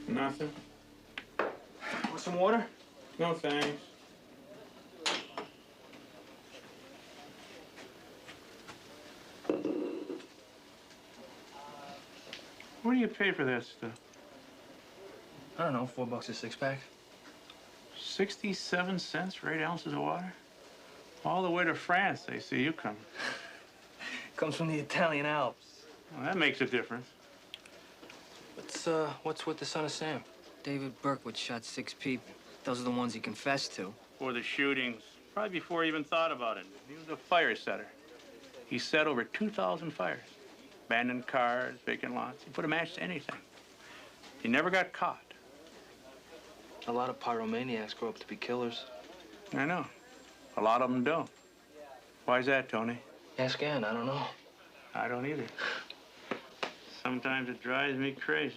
Nothing. Want some water? No, thanks. What do you pay for that stuff? I don't know, $4 a six-pack. 67 cents for 8 ounces of water? All the way to France, they see you coming. Comes from the Italian Alps. Well, that makes a difference. What's with the son of Sam? David Berkowitz shot 6 people. Those are the ones he confessed to. For the shootings, probably before he even thought about it. He was a fire setter. He set over 2,000 fires. Abandoned cars, vacant lots. He put a match to anything. He never got caught. A lot of pyromaniacs grow up to be killers. I know. A lot of them don't. Why's that, Tony? Ask Ann, I don't know. I don't either. Sometimes it drives me crazy.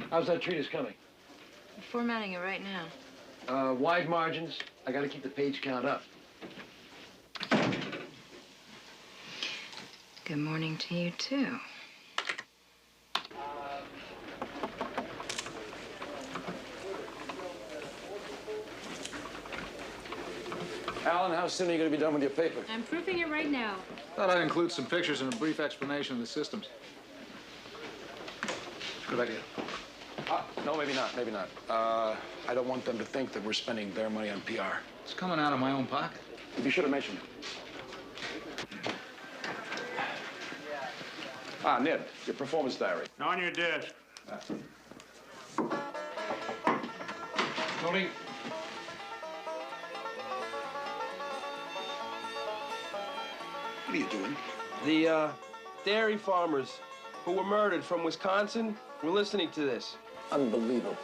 How's that treatise coming? I'm formatting it right now. Wide margins. I gotta keep the page count up. Good morning to you, too. Alan, how soon are you gonna be done with your paper? I'm proofing it right now. Thought I'd include some pictures and a brief explanation of the systems. Good idea. No, maybe not, maybe not. I don't want them to think that we're spending their money on PR. It's coming out of my own pocket. You should have mentioned it. Ned, your performance diary. On your desk. Tony. What are you doing? The dairy farmers who were murdered from Wisconsin were listening to this. Unbelievable.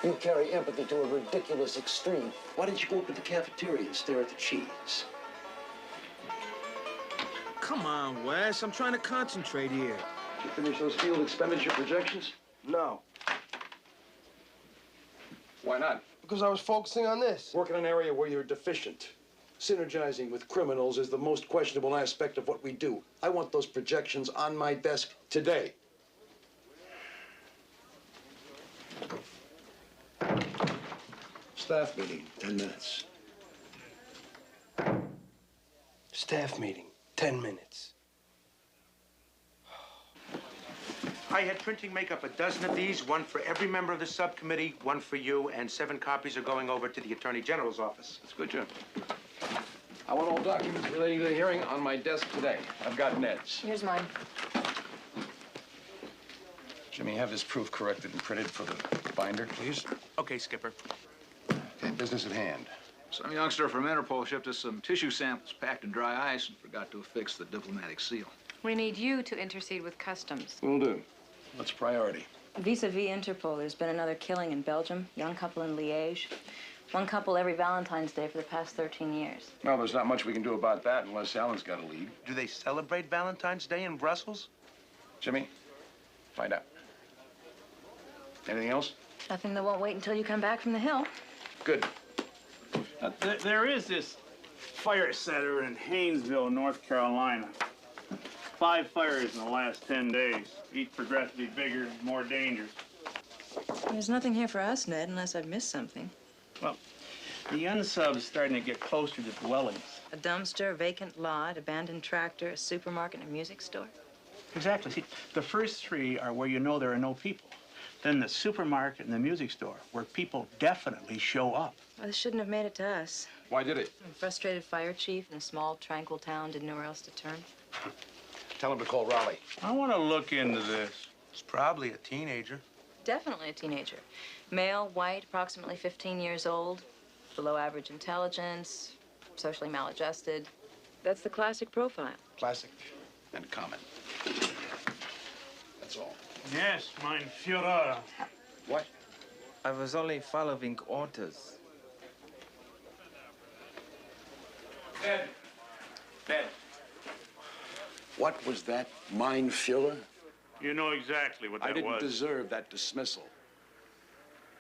You carry empathy to a ridiculous extreme. Why didn't you go up to the cafeteria and stare at the cheese? Come on, Wes. I'm trying to concentrate here. Did you finish those field expenditure projections? No, Why not? because I was focusing on this. Work in an area where you're deficient. Synergizing with criminals is the most questionable aspect of what we do. I want those projections on my desk today. Staff meeting, 10 minutes. Staff meeting, 10 minutes. I had printing make up a dozen of these, one for every member of the subcommittee, one for you, and 7 copies are going over to the Attorney General's office. That's good, Jim. I want all documents relating to the hearing on my desk today. I've got Ned's. Here's mine. Jimmy, have this proof corrected and printed for the binder, please. Okay, Skipper. Okay, business at hand. Some youngster from Interpol shipped us some tissue samples packed in dry ice and forgot to affix the diplomatic seal. We need you to intercede with customs. Will do. What's priority? Vis-a-vis Interpol, there's been another killing in Belgium, young couple in Liège. One couple every Valentine's Day for the past 13 years. Well, there's not much we can do about that unless Alan's got a lead. Do they celebrate Valentine's Day in Brussels? Jimmy, find out. Anything else? Nothing that won't wait until you come back from the hill. Good. There is this fire setter in Haynesville, North Carolina. 5 fires in the last 10 days. Each progressively bigger and more dangerous. There's nothing here for us, Ned, unless I've missed something. Well, the Unsub's starting to get closer to dwellings. A dumpster, a vacant lot, abandoned tractor, a supermarket, and a music store. Exactly. See, the first 3 are where you know there are no people. Then the supermarket and the music store, where people definitely show up. Well, this shouldn't have made it to us. Why did it? A frustrated fire chief in a small, tranquil town didn't know where else to turn. Tell him to call Raleigh. I want to look into this. It's probably a teenager. Definitely a teenager. Male, white, approximately 15 years old, below average intelligence, socially maladjusted. That's the classic profile. Classic and common. That's all. Yes, mein Führer. What? I was only following orders. Ned. Ned. What was that, mein Führer? You know exactly what that I didn't was. deserve that dismissal.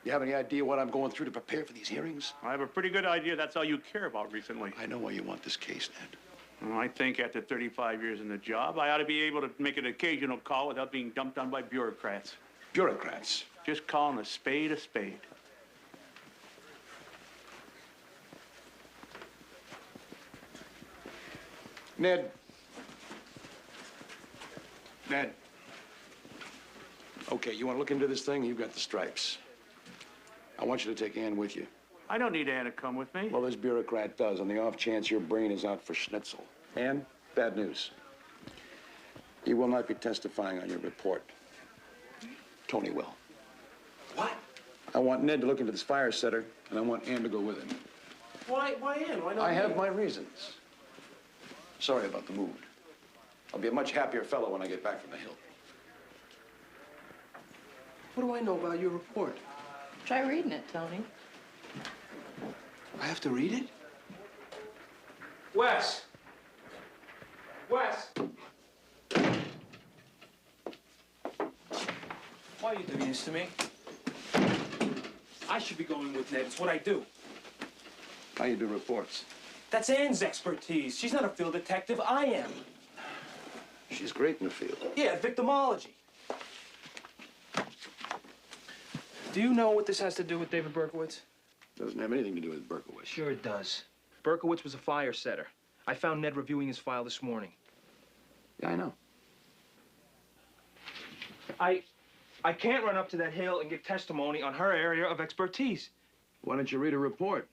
You have any idea what I'm going through to prepare for these hearings? I have a pretty good idea that's all you care about recently. I know why you want this case, Ned. Well, I think after 35 years in the job, I ought to be able to make an occasional call without being dumped on by bureaucrats. Bureaucrats. Just calling a spade a spade. Ned. Ned. Okay, you want to look into this thing? You've got the stripes. I want you to take Ann with you. I don't need Ann to come with me. Well, this bureaucrat does, on the off chance your brain is out for schnitzel. Ann, bad news. You will not be testifying on your report. Tony will. What? I want Ned to look into this fire setter, and I want Ann to go with him. Why Ann? Why not I have me? my reasons. Sorry about the mood. I'll be a much happier fellow when I get back from the hill. What do I know about your report? Try reading it, Tony. I have to read it? Wes! Wes! Why are you doing this to me? I should be going with Ned. It's what I do. How you do reports? That's Ann's expertise. She's not a field detective. I am. She's great in the field. Yeah, victimology. Do you know what this has to do with David Berkowitz? Doesn't have anything to do with Berkowitz. Sure it does. Berkowitz was a fire setter. I found Ned reviewing his file this morning. Yeah, I know. I can't run up to that hill and give testimony on her area of expertise. Why don't you read a report?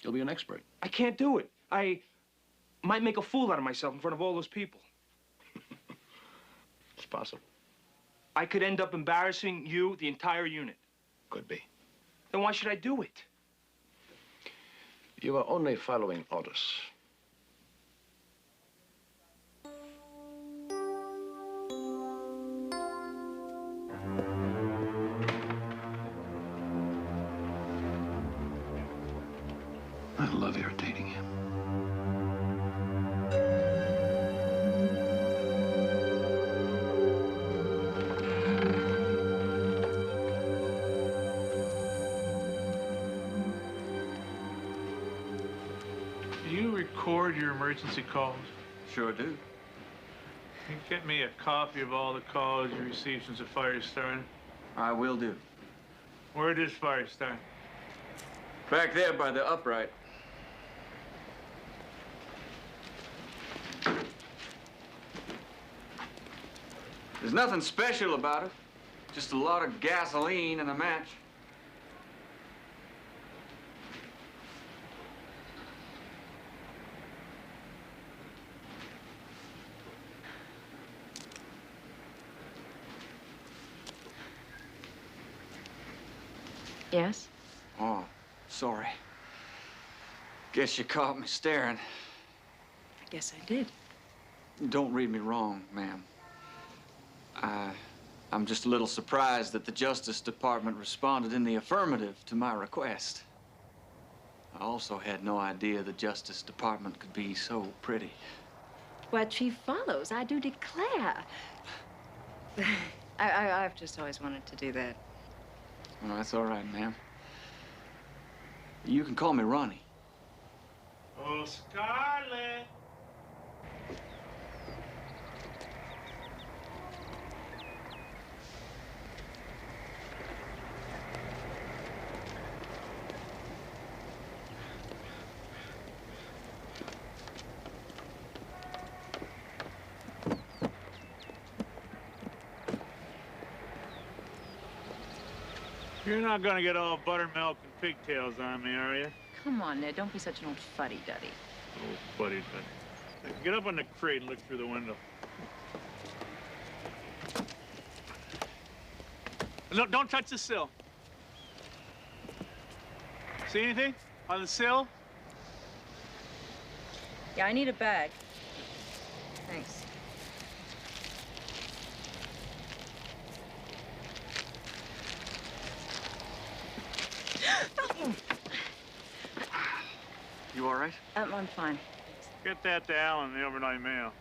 You'll be an expert. I can't do it. I might make a fool out of myself in front of all those people. It's possible. I could end up embarrassing you, the entire unit. Could be. Then why should I do it? You are only following orders. I love irritating him. Do you record your emergency calls? Sure do. Can you get me a copy of all the calls you received since the fire started? I will do. Where did this fire start? Back there by the upright. There's nothing special about it. Just a lot of gasoline and a match. Yes? Oh, sorry. Guess you caught me staring. I guess I did. Don't read me wrong, ma'am. I'm just a little surprised that the Justice Department responded in the affirmative to my request. I also had no idea the Justice Department could be so pretty. What she follows, I do declare. I've just always wanted to do that. Well, that's all right, ma'am. You can call me Ronnie. Oh, Scarlett. You're not gonna get all buttermilk and pigtails on me, are you? Come on, Ned, don't be such an old fuddy-duddy. Oh, buddy. Get up on the crate and look through the window. No, don't touch the sill. See anything on the sill? Yeah, I need a bag. Thanks. You all right? I'm fine. Get that to Alan, the overnight mail.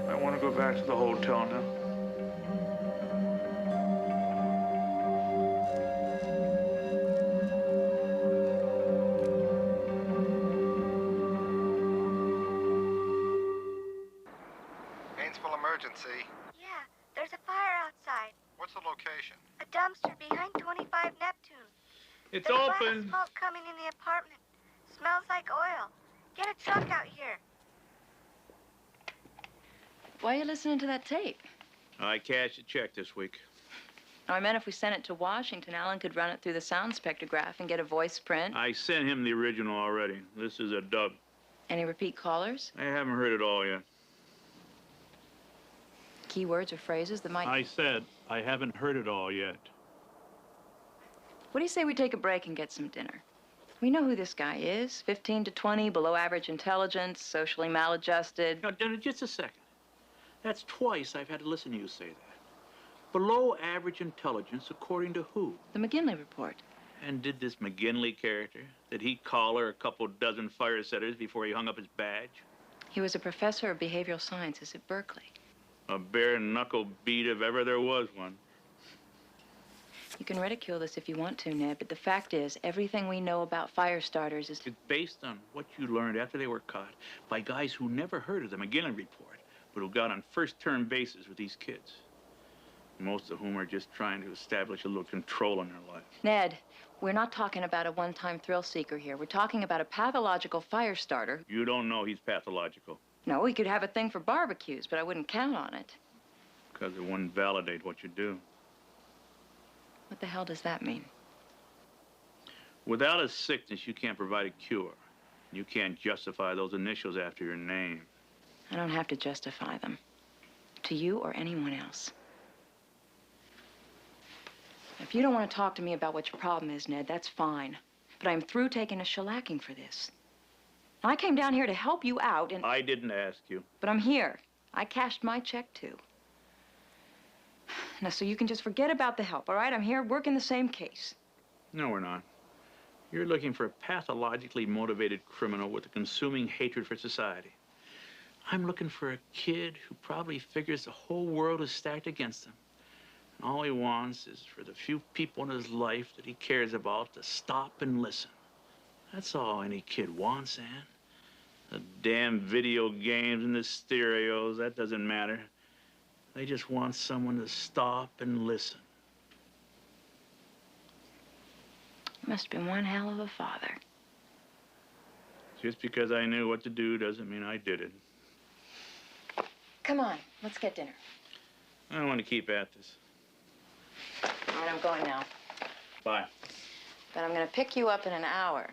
I want to go back to the hotel now. Painesville emergency. Yeah, there's a fire outside. What's the location? A dumpster behind 25 Neptune. It's There's a lot of open. smoke coming in the apartment. Smells like oil. Get a truck out here. Why are you listening to that tape? I cashed a check this week. No, I meant if we sent it to Washington, Alan could run it through the sound spectrograph and get a voice print. I sent him the original already. This is a dub. Any repeat callers? I haven't heard it all yet. Keywords or phrases that might... I said I haven't heard it all yet. What do you say we take a break and get some dinner? We know who this guy is. 15 to 20, below average intelligence, socially maladjusted. Now, just a second. That's twice I've had to listen to you say that. Below average intelligence according to who? The McGinley report. And did this McGinley character, did he collar a couple dozen fire setters before he hung up his badge? He was a professor of behavioral sciences at Berkeley. A bare-knuckle beat if ever there was one. You can ridicule this if you want to, Ned, but the fact is, everything we know about fire starters is... It's based on what you learned after they were caught by guys who never heard of the McGinley report, but who got on first-term basis with these kids. Most of whom are just trying to establish a little control in their life. Ned, we're not talking about a one-time thrill seeker here. We're talking about a pathological fire starter. You don't know he's pathological. No, he could have a thing for barbecues, but I wouldn't count on it. Because it wouldn't validate what you do. What the hell does that mean? Without a sickness, you can't provide a cure. You can't justify those initials after your name. I don't have to justify them. To you or anyone else. If you don't want to talk to me about what your problem is, Ned, that's fine. But I'm through taking a shellacking for this. Now, I came down here to help you out and... I didn't ask you. But I'm here. I cashed my check, too. Now, so you can just forget about the help, all right? I'm here working the same case. No, we're not. You're looking for a pathologically motivated criminal with a consuming hatred for society. I'm looking for a kid who probably figures the whole world is stacked against him. And all he wants is for the few people in his life that he cares about to stop and listen. That's all any kid wants, Ann. The damn video games and the stereos, that doesn't matter. They just want someone to stop and listen. You must have been one hell of a father. Just because I knew what to do doesn't mean I did it. Come on, let's get dinner. I don't want to keep at this. All right, I'm going now. Bye. But I'm gonna pick you up in an hour,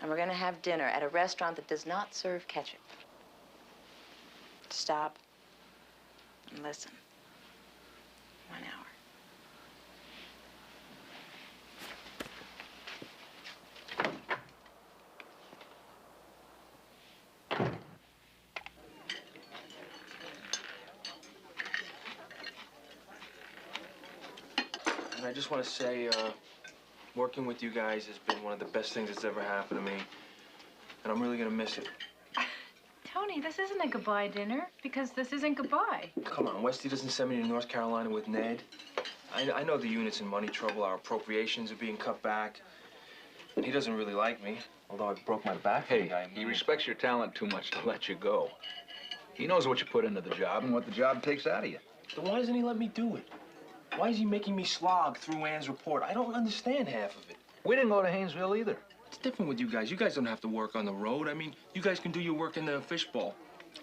and we're gonna have dinner at a restaurant that does not serve ketchup. Stop and listen. 1 hour. And I just want to say, working with you guys has been one of the best things that's ever happened to me. And I'm really gonna miss it. Tony, this isn't a goodbye dinner, because this isn't goodbye. Come on, Westy doesn't send me to North Carolina with Ned. I know the unit's in money trouble. Our appropriations are being cut back. And he doesn't really like me, although I broke my back for the Hey, guy. he respects your talent too much to let you go. He knows what you put into the job and what the job takes out of you. Then why doesn't he let me do it? Why is he making me slog through Ann's report? I don't understand half of it. We didn't go to Haynesville either. It's different with you guys. You guys don't have to work on the road. I mean, you guys can do your work in the fishbowl.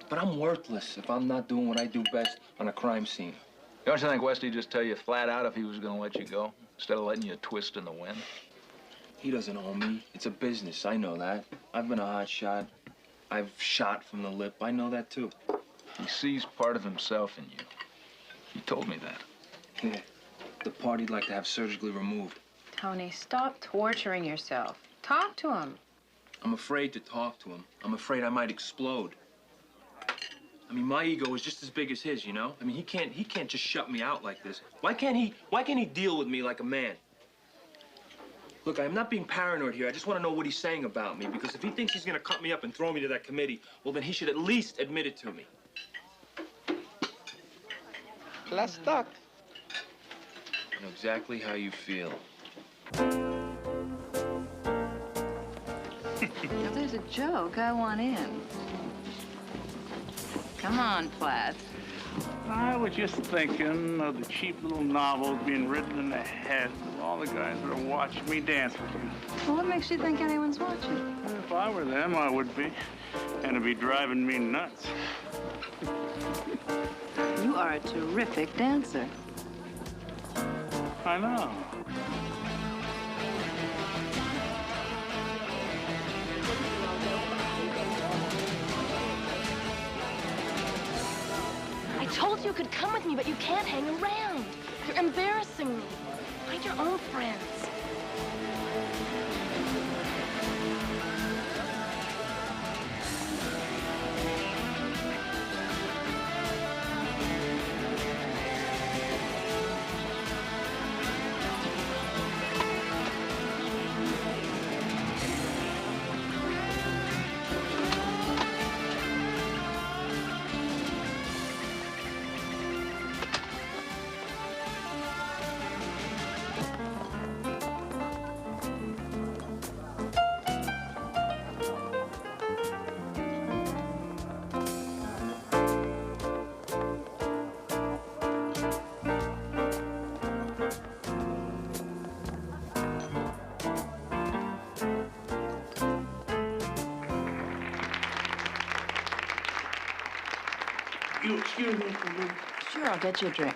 But I'm worthless if I'm not doing what I do best on a crime scene. Don't you think Westy just tell you flat out if he was going to let you go, instead of letting you twist in the wind? He doesn't owe me. It's a business. I know that. I've been a hot shot. I've shot from the lip. I know that, too. He sees part of himself in you. He told me that. Yeah. The part he'd like to have surgically removed. Tony, stop torturing yourself. Talk to him. I'm afraid to talk to him. I'm afraid I might explode. I mean, my ego is just as big as his, you know? I mean, he can't just shut me out like this. Why can't he deal with me like a man? Look, I'm not being paranoid here. I just want to know what he's saying about me, because if he thinks he's going to cut me up and throw me to that committee, well, then he should at least admit it to me. Let's talk. I know exactly how you feel. If there's a joke, I want in. Come on, Platt. I was just thinking of the cheap little novels being written in the heads of all the guys that are watching me dance with you. Well, what makes you think anyone's watching? If I were them, I would be. And it'd be driving me nuts. You are a terrific dancer. I know. I told you could come with me, but you can't hang around. You're embarrassing me. Find your own friends. You excuse me for a minute? Sure, I'll get you a drink.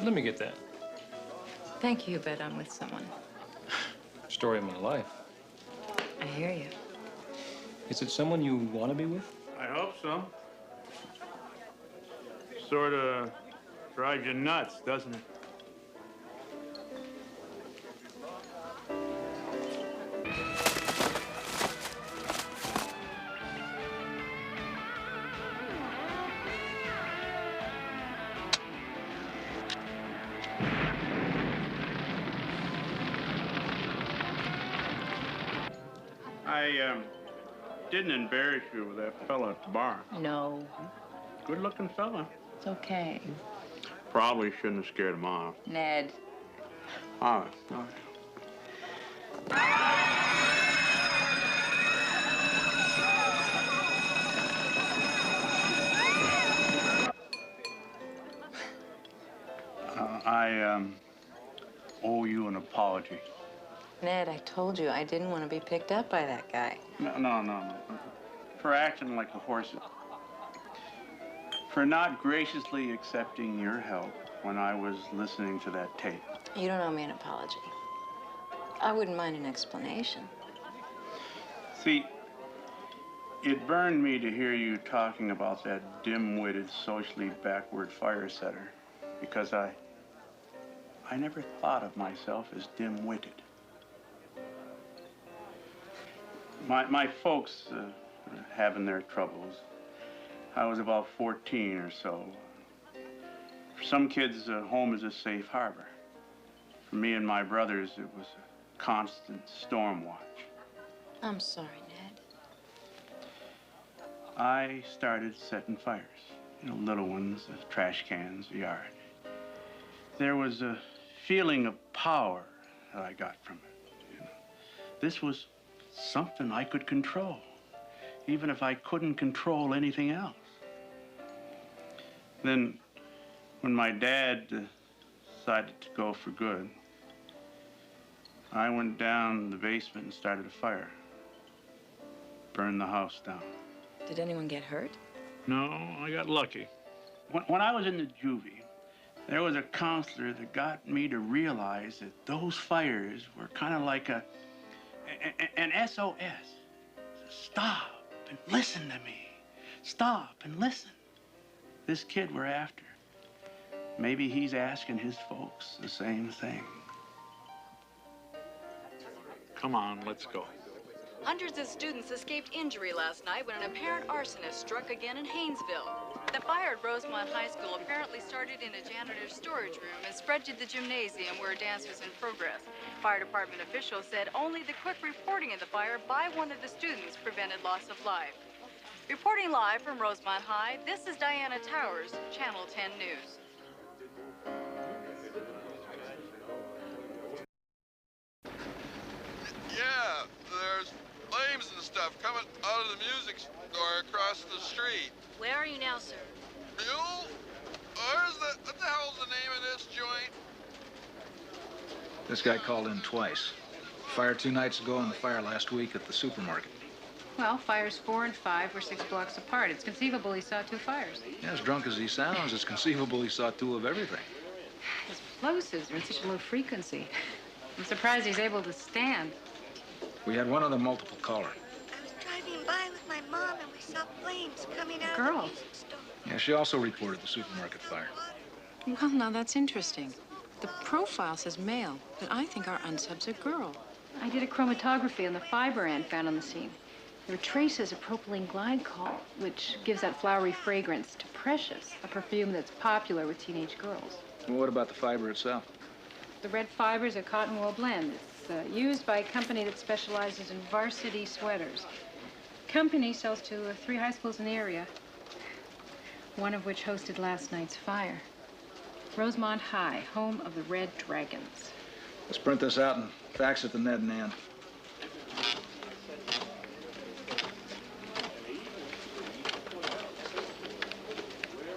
Let me get that. Thank you, but I'm with someone. Story of my life. I hear you. Is it someone you want to be with? I hope so. Sort of drives you nuts, doesn't it? I didn't embarrass you with that fella at the bar. No, Good-looking fella. it's okay. Probably shouldn't have scared him off. Ned. All right, all right. I owe you an apology. Ned, I told you I didn't want to be picked up by that guy. No. For acting like a horse. For not graciously accepting your help when I was listening to that tape. You don't owe me an apology. I wouldn't mind an explanation. See, it burned me to hear you talking about that dim-witted, socially backward fire setter, because I never thought of myself as dim-witted. My folks were having their troubles. I was about 14 or so. For some kids, home is a safe harbor. For me and my brothers, it was a constant storm watch. I'm sorry, Ned. I started setting fires. You know, little ones, trash cans, a yard. There was a feeling of power that I got from it. You know, this was something I could control, even if I couldn't control anything else. Then, when my dad decided to go for good, I went down the basement and started a fire. Burned the house down. Did anyone get hurt? No, I got lucky. When I was in the juvie, there was a counselor that got me to realize that those fires were kind of like an SOS. Stop and listen to me. Stop and listen. This kid we're after, maybe he's asking his folks the same thing. Come on, let's go. Hundreds of students escaped injury last night when an apparent arsonist struck again in Haynesville. The fire at Rosemont High School apparently started in a janitor's storage room and spread to the gymnasium where a dance was in progress. Fire department officials said only the quick reporting of the fire by one of the students prevented loss of life. Reporting live from Rosemont High, this is Diana Towers, Channel 10 News. Yeah, there's flames and stuff coming out of the music store across the street. Where are you now, sir? Mule? What the hell's the name of this joint? This guy called in twice. Fire 2 nights ago and the fire last week at the supermarket. Well, fires 4 and 5 were 6 blocks apart. It's conceivable he saw 2 fires. Yeah, as drunk as he sounds, it's conceivable he saw 2 of everything. His explosives are in such a low frequency. I'm surprised he's able to stand. We had one other multiple caller. I was driving by with my mom and we saw flames coming out Girl. of the music store. Yeah, she also reported the supermarket fire. Well, now that's interesting. The profile says male, but I think our unsub's a girl. I did a chromatography on the fiber ant found on the scene. There were traces of propylene glycol, which gives that flowery fragrance to Precious, a perfume that's popular with teenage girls. Well, what about the fiber itself? The red fiber is a cotton wool blend. It's used by a company that specializes in varsity sweaters. The company sells to 3 high schools in the area, one of which hosted last night's fire. Rosemont High, home of the Red Dragons. Let's print this out and fax it to Ned and Ann.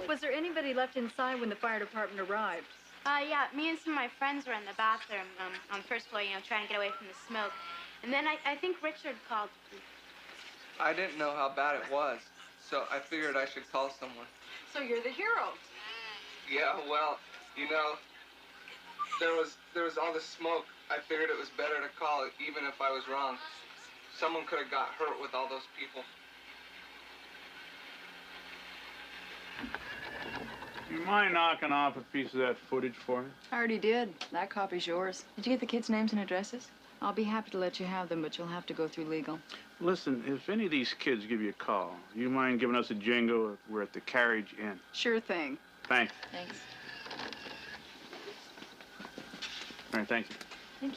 Was there anybody left inside when the fire department arrived? Yeah, me and some of my friends were in the bathroom on the first floor, you know, trying to get away from the smoke. And then I think Richard called. I didn't know how bad it was, so I figured I should call someone. So you're the hero. Yeah, well, you know, there was all this smoke. I figured it was better to call it, even if I was wrong. Someone could have got hurt with all those people. You mind knocking off a piece of that footage for me? I already did. That copy's yours. Did you get the kids' names and addresses? I'll be happy to let you have them, but you'll have to go through legal. Listen, if any of these kids give you a call, you mind giving us a jingle? We're at the Carriage Inn. Sure thing. Thanks. Thanks. All right, thank you. Thank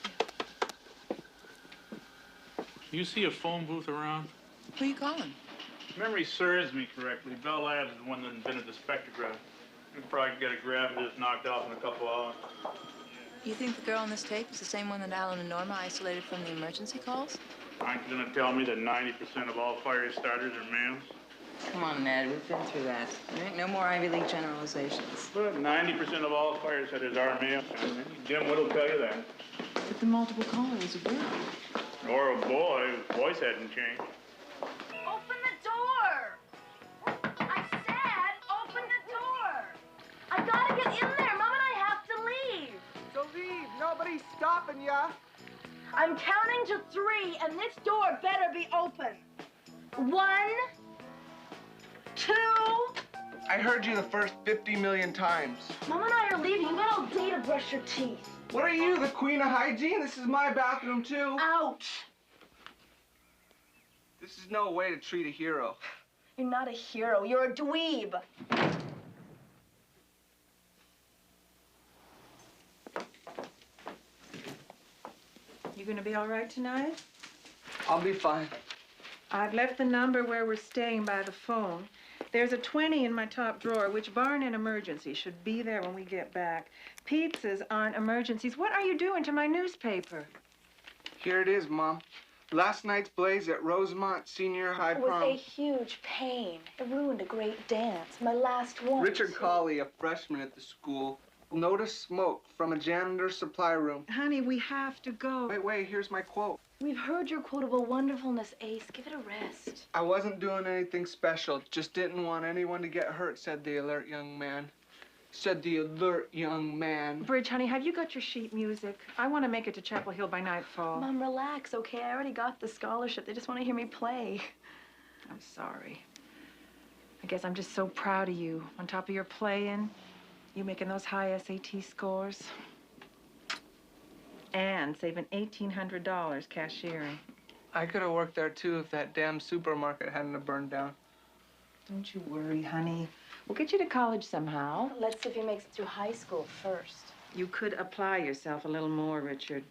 you. You see a phone booth around? Who are you calling? If memory serves me correctly, Bell Labs is the one that invented the spectrograph. You can probably get a graph of this knocked off in a couple hours. You think the girl on this tape is the same one that Alan and Norma isolated from the emergency calls? Aren't you going to tell me that 90% of all fire starters are males? Come on, Ned, we've been through that. There ain't no more Ivy League generalizations. But 90% of all fire setters are male. Jim Wood will tell you that. But the multiple caller was a girl. Or a boy whose voice hadn't changed. Open the door! I said open the door! I gotta get in there. Mom and I have to leave. So leave. Nobody's stopping ya. I'm counting to 3, and this door better be open. 1, 2. I heard you the first 50 million times. Mom and I are leaving. You got all day to brush your teeth. What are you, the queen of hygiene? This is my bathroom, too. Out. This is no way to treat a hero. You're not a hero. You're a dweeb. You gonna be all right tonight? I'll be fine. I've left the number where we're staying by the phone. There's a 20 in my top drawer, which, barring an emergency, should be there when we get back. Pizzas aren't emergencies. What are you doing to my newspaper? Here it is, Mom. Last night's blaze at Rosemont Senior High It was Prom. a huge pain. It ruined a great dance. My last one. Richard Colley, a freshman at the school, noticed smoke from a janitor's supply room. Honey, we have to go. Wait, here's my quote. We've heard your quotable wonderfulness, Ace. Give it a rest. I wasn't doing anything special, just didn't want anyone to get hurt, said the alert young man. Said the alert young man. Bridge, honey, have you got your sheet music? I want to make it to Chapel Hill by nightfall. Mom, relax, okay? I already got the scholarship. They just want to hear me play. I'm sorry. I guess I'm just so proud of you. On top of your playing, you making those high SAT scores. And saving $1,800 cashiering. I could have worked there, too, if that damn supermarket hadn't have burned down. Don't you worry, honey. We'll get you to college somehow. Let's see if he makes it through high school first. You could apply yourself a little more, Richard.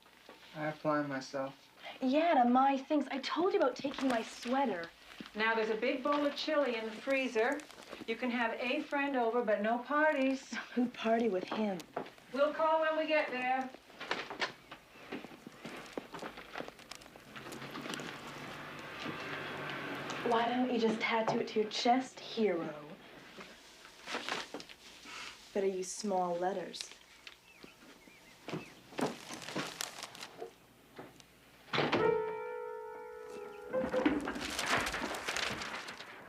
I apply myself. Yeah, to my things. I told you about taking my sweater. Now, there's a big bowl of chili in the freezer. You can have a friend over, but no parties. Who'd party with him? We'll call when we get there. Why don't you just tattoo it to your chest, hero? Better use small letters.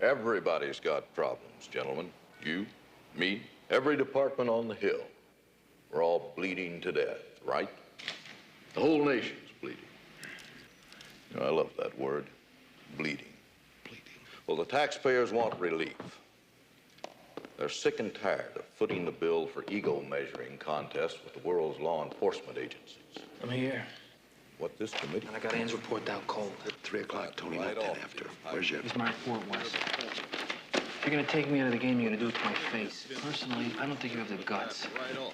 Everybody's got problems, gentlemen. You, me, every department on the Hill. We're all bleeding to death, right? The whole nation's bleeding. You know, I love that word, bleeding. Well, the taxpayers want relief. They're sick and tired of footing the bill for ego measuring contests with the world's law enforcement agencies. I'm here. What this committee? And I got Ann's report out cold. At 3 o'clock, Tony, Right not 10 off. after. Where's your... Here's my report, Wes. If you're gonna take me out of the game, you're gonna do it to my face. Personally, I don't think you have the guts. What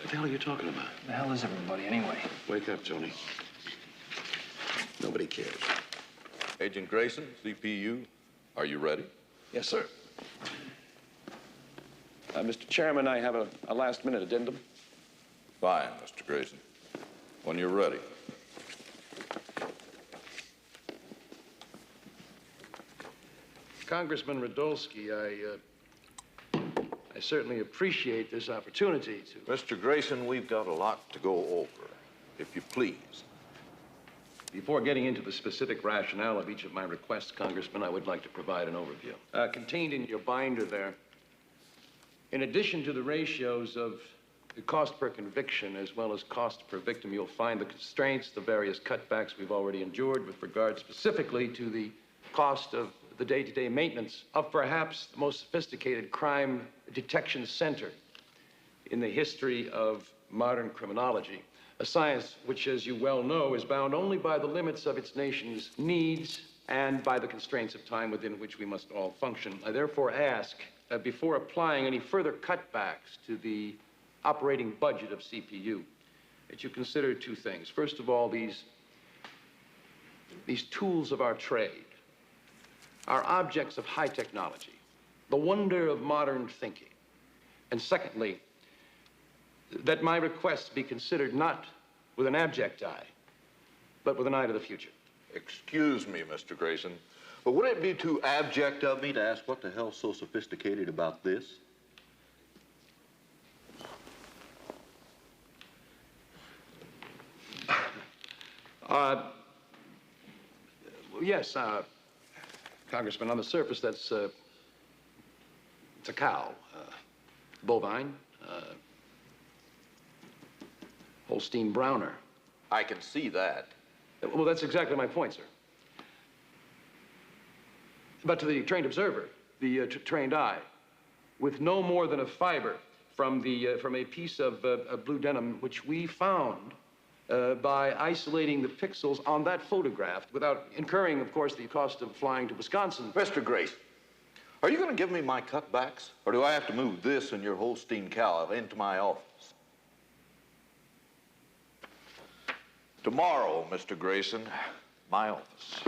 the hell are you talking about? The hell is everybody, anyway? Wake up, Tony. Nobody cares. Agent Grayson, CPU, are you ready? Yes, sir. Mr. Chairman, I have a last-minute addendum. Fine, Mr. Grayson. When you're ready. Congressman Radolsky, I certainly appreciate this opportunity to... Mr. Grayson, we've got a lot to go over, if you please. Before getting into the specific rationale of each of my requests, Congressman, I would like to provide an overview. Contained in your binder there, in addition to the ratios of the cost per conviction as well as cost per victim, you'll find the constraints, the various cutbacks we've already endured with regard specifically to the cost of the day-to-day maintenance of perhaps the most sophisticated crime detection center in the history of modern criminology. A science which, as you well know, is bound only by the limits of its nation's needs and by the constraints of time within which we must all function. I therefore ask, before applying any further cutbacks to the operating budget of CPU, that you consider two things. First of all, these tools of our trade are objects of high technology, the wonder of modern thinking. And secondly, that my requests be considered not with an abject eye, but with an eye to the future. Excuse me, Mr. Grayson. But would it be too abject of me to ask what the hell's so sophisticated about this? Yes, Congressman, on the surface, that's, it's a cow. Bovine, Holstein Browner. I can see that. Well, that's exactly my point, sir. But to the trained observer, the trained eye, with no more than a fiber from a piece of blue denim, which we found by isolating the pixels on that photograph without incurring, of course, the cost of flying to Wisconsin. Mr. Grace, are you going to give me my cutbacks? Or do I have to move this and your Holstein cow into my office? Tomorrow, Mr. Grayson, my office.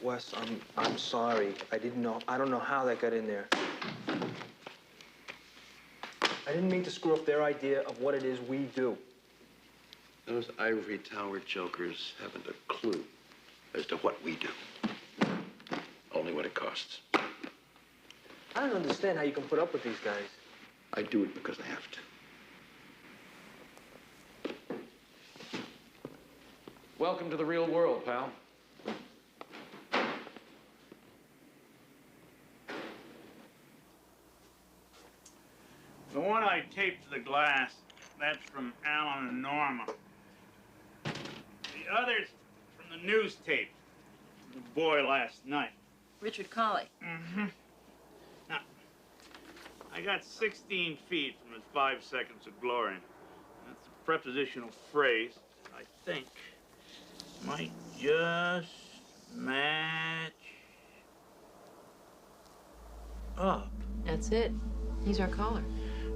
Wes, I'm sorry. I don't know how that got in there. I didn't mean to screw up their idea of what it is we do. Those ivory tower jokers haven't a clue as to what we do. Only what it costs. I don't understand how you can put up with these guys. I do it because I have to. Welcome to the real world, pal. The one I taped to the glass, that's from Alan and Norma. The other's from the news tape. The boy last night. Richard Colley. Mm-hmm. Now, I got 16 feet from his 5 seconds of glory. That's a prepositional phrase I think might just match up. That's it. He's our caller.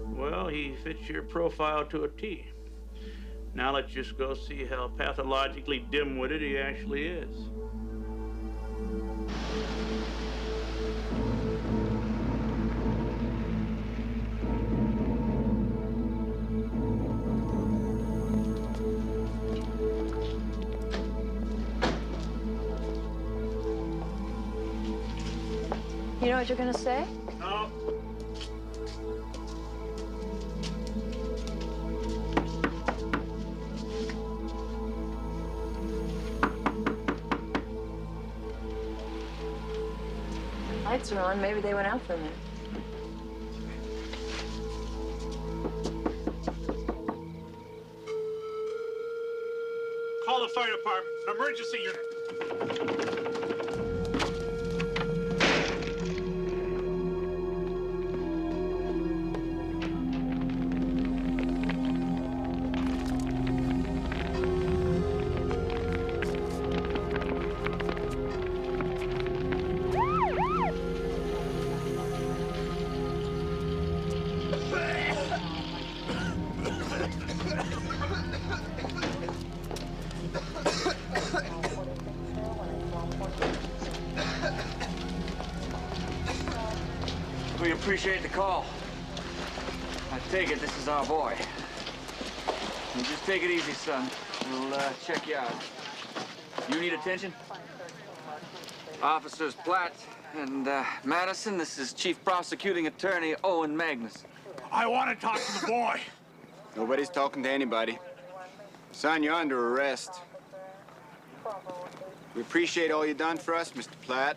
Well, he fits your profile to a T. Now let's just go see how pathologically dim-witted he actually is. You know what you're gonna say? No. Lights are on. Maybe they went out for a minute. Call the fire department. An emergency unit. We appreciate the call. I take it this is our boy. You just take it easy, son. We'll check you out. You need attention? Officers Platt and Madison, this is Chief Prosecuting Attorney Owen Magnus. I want to talk to the boy. Nobody's talking to anybody. Son, you're under arrest. We appreciate all you've done for us, Mr. Platt.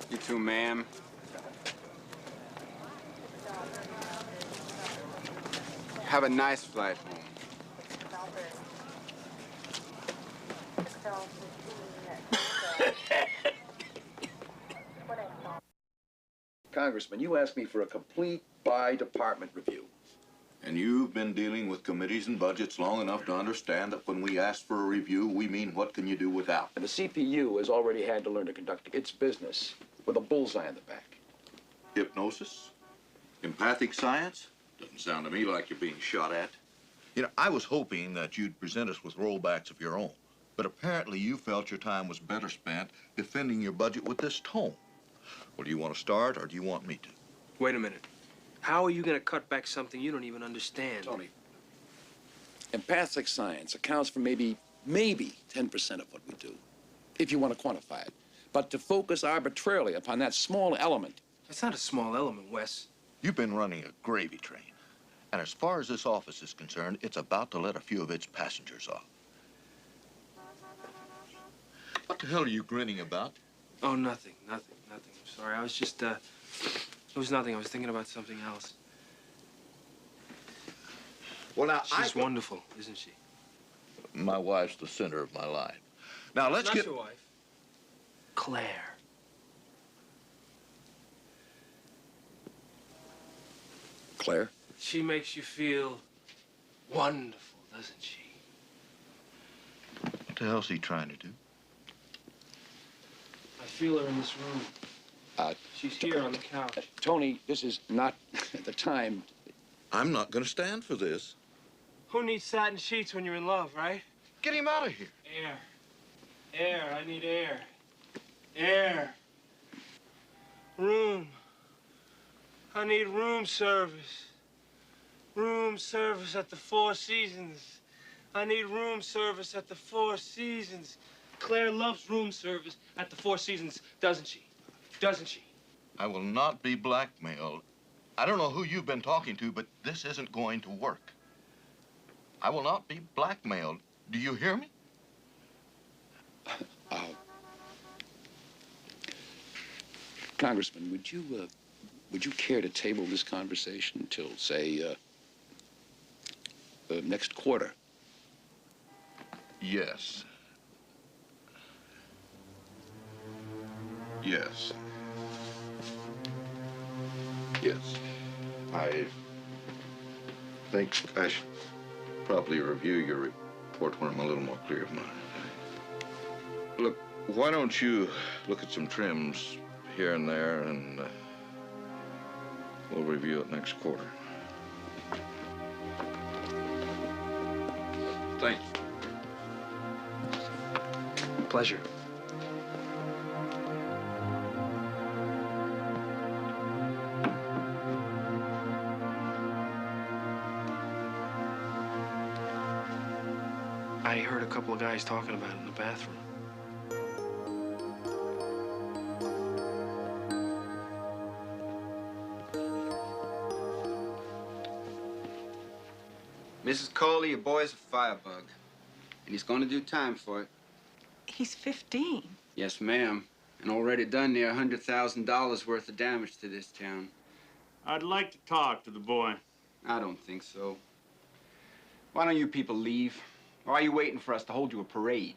You too, ma'am. Have a nice flight home. Congressman, you asked me for a complete by-department review. And you've been dealing with committees and budgets long enough to understand that when we ask for a review, we mean what can you do without. And the CPU has already had to learn to conduct its business with a bullseye in the back. Hypnosis? Empathic science? Doesn't sound to me like you're being shot at. You know, I was hoping that you'd present us with rollbacks of your own. But apparently you felt your time was better spent defending your budget with this tone. Well, do you want to start, or do you want me to? Wait a minute. How are you going to cut back something you don't even understand? Tony, empathic science accounts for maybe maybe 10% of what we do, if you want to quantify it. But to focus arbitrarily upon that small element. It's not a small element, Wes. You've been running a gravy train. And as far as this office is concerned, it's about to let a few of its passengers off. What the hell are you grinning about? Oh, nothing. I'm sorry. I was just, it was nothing. I was thinking about something else. Well, now, She's wonderful, isn't she? My wife's the center of my life. Now, let's Not get... your wife. Claire. Claire? She makes you feel wonderful, doesn't she? What the hell's he trying to do? I feel her in this room. She's here on the couch. Tony, this is not the time. I'm not going to stand for this. Who needs satin sheets when you're in love, right? Get him out of here. Air. Air. I need air. Air. Room. I need room service. Room service at the Four Seasons. I need room service at the Four Seasons. Claire loves room service at the Four Seasons, doesn't she? Doesn't she? I will not be blackmailed. I don't know who you've been talking to, but this isn't going to work. I will not be blackmailed. Do you hear me? Congressman, would you care to table this conversation until, say, next quarter? Yes. Yes. Yes. I think I should probably review your report when I'm a little more clear of mind. Look, why don't you look at some trims here and there, and we'll review it next quarter. Thank you. Pleasure. I heard a couple of guys talking about it in the bathroom. Mrs. Coley, your boy's a firebug, and he's going to do time for it. He's 15. Yes, ma'am, and already done near $100,000 worth of damage to this town. I'd like to talk to the boy. I don't think so. Why don't you people leave? Or are you waiting for us to hold you a parade?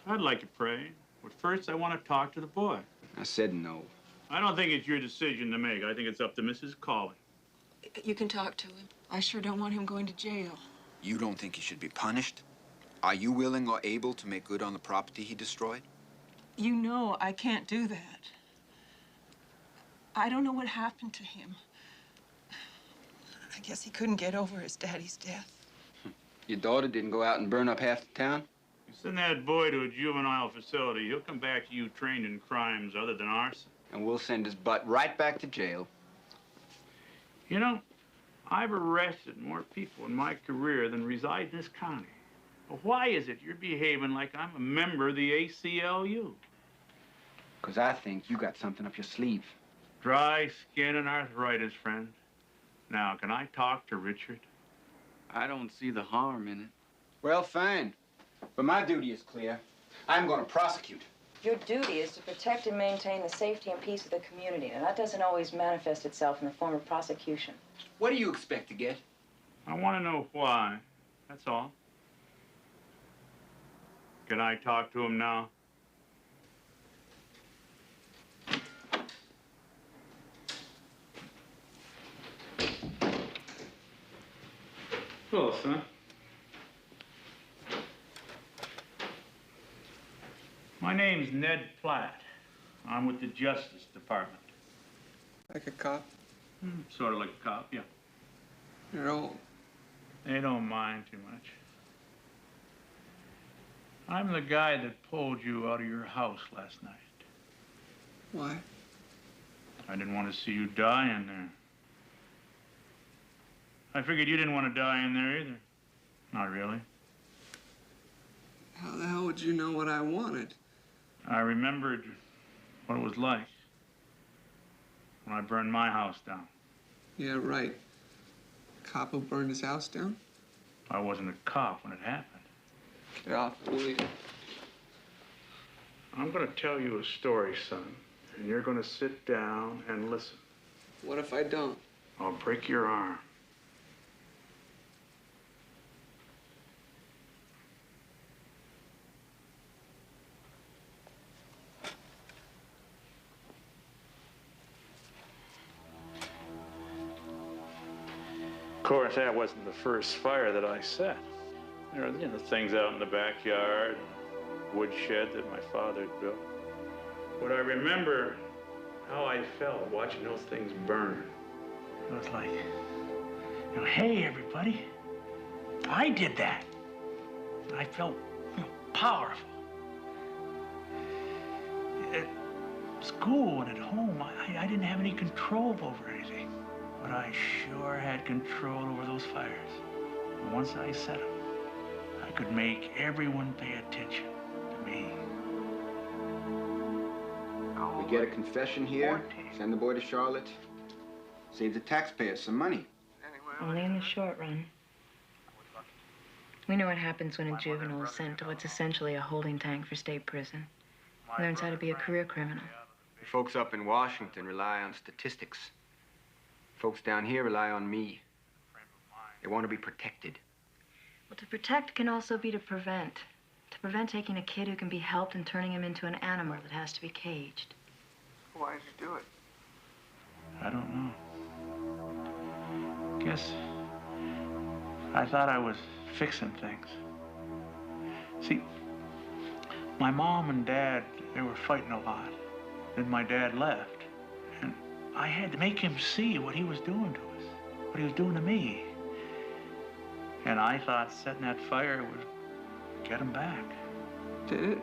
I'd like to pray, but first I want to talk to the boy. I said no. I don't think it's your decision to make. I think it's up to Mrs. Cawley. You can talk to him. I sure don't want him going to jail. You don't think he should be punished? Are you willing or able to make good on the property he destroyed? You know I can't do that. I don't know what happened to him. I guess he couldn't get over his daddy's death. Your daughter didn't go out and burn up half the town? You send that boy to a juvenile facility, he'll come back to you trained in crimes other than arson. And we'll send his butt right back to jail. You know, I've arrested more people in my career than reside in this county. But why is it you're behaving like I'm a member of the ACLU? Because I think you got something up your sleeve. Dry skin and arthritis, friend. Now, can I talk to Richard? I don't see the harm in it. Well, fine. But my duty is clear. I'm going to prosecute. Your duty is to protect and maintain the safety and peace of the community, and that doesn't always manifest itself in the form of prosecution. What do you expect to get? I want to know why. That's all. Can I talk to him now? Hello, son. My name's Ned Platt. I'm with the Justice Department. Like a cop? Sort of like a cop, yeah. You're old. They don't mind too much. I'm the guy that pulled you out of your house last night. Why? I didn't want to see you die in there. I figured you didn't want to die in there either. Not really. How the hell would you know what I wanted? I remembered what it was like when I burned my house down. Yeah, right. Cop who burned his house down? I wasn't a cop when it happened. Get off, will you? I'm going to tell you a story, son, and you're going to sit down and listen. What if I don't? I'll break your arm. Of course, that wasn't the first fire that I set. There were, things out in the backyard, woodshed that my father had built. But I remember how I felt watching those things burn. It was like, hey, everybody, I did that. I felt powerful. At school and at home, I didn't have any control over anything. But I sure had control over those fires. And once I set them, I could make everyone pay attention to me. We get a confession here, send the boy to Charlotte, save the taxpayers some money. Only in the short run. We know what happens when a juvenile is sent to what's essentially a holding tank for state prison. He learns how to be a career criminal. The folks up in Washington rely on statistics. Folks down here rely on me. They want to be protected. Well, to protect can also be to prevent. To prevent taking a kid who can be helped and turning him into an animal that has to be caged. Why'd you do it? I don't know. Guess I thought I was fixing things. See, my mom and dad, they were fighting a lot. Then my dad left. And I had to make him see what he was doing to us, what he was doing to me. And I thought setting that fire would get him back. Did it?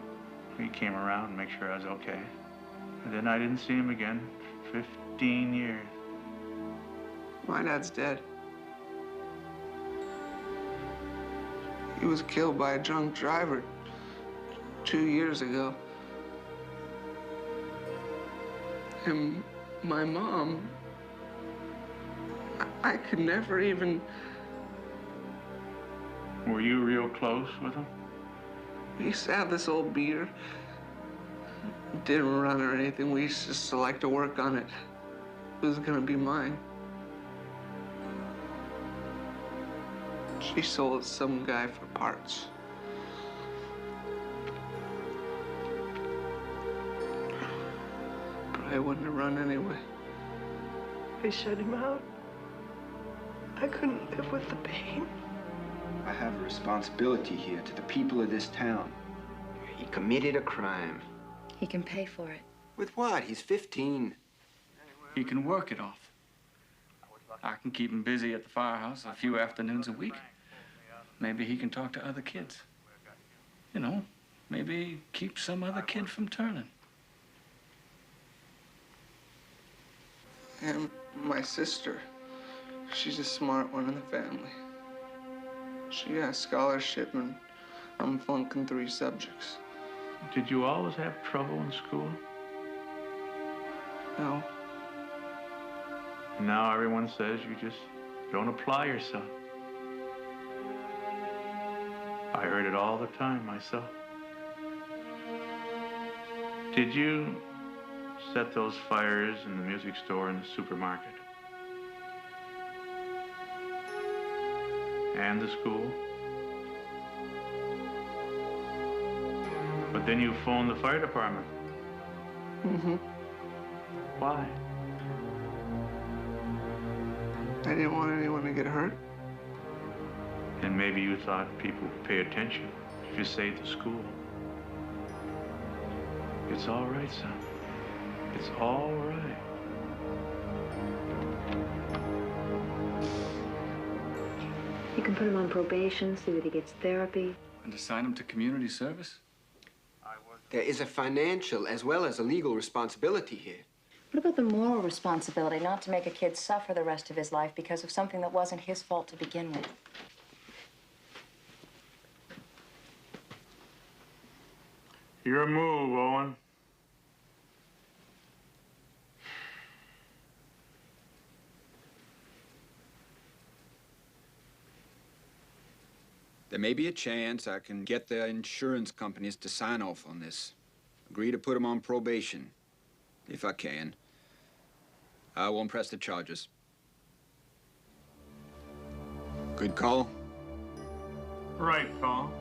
He came around and make sure I was okay. And then I didn't see him again for 15 years. My dad's dead. He was killed by a drunk driver 2 years ago. And my mom, I could never even... Were you real close with him? We used to have this old beater. Didn't run or anything. We used to select to work on it. It was gonna be mine. She sold it to some guy for parts. But I wouldn't have run anyway. I shut him out. I couldn't live with the pain. I have a responsibility here to the people of this town. He committed a crime. He can pay for it. With what? He's 15. He can work it off. I can keep him busy at the firehouse a few afternoons a week. Maybe he can talk to other kids. Maybe keep some other kid from turning. And my sister, she's a smart one in the family. She got a scholarship and I'm flunking 3 subjects. Did you always have trouble in school? No. Now everyone says you just don't apply yourself. I heard it all the time myself. Did you set those fires in the music store and the supermarket? And the school? But then you phoned the fire department. Mm-hmm. Why? I didn't want anyone to get hurt. And maybe you thought people would pay attention if you saved the school. It's all right, son. It's all right. You can put him on probation, see that he gets therapy. And assign him to community service? There is a financial as well as a legal responsibility here. What about the moral responsibility not to make a kid suffer the rest of his life because of something that wasn't his fault to begin with? Your move, Owen. There may be a chance I can get the insurance companies to sign off on this. Agree to put them on probation, if I can. I won't press the charges. Good call? Right call.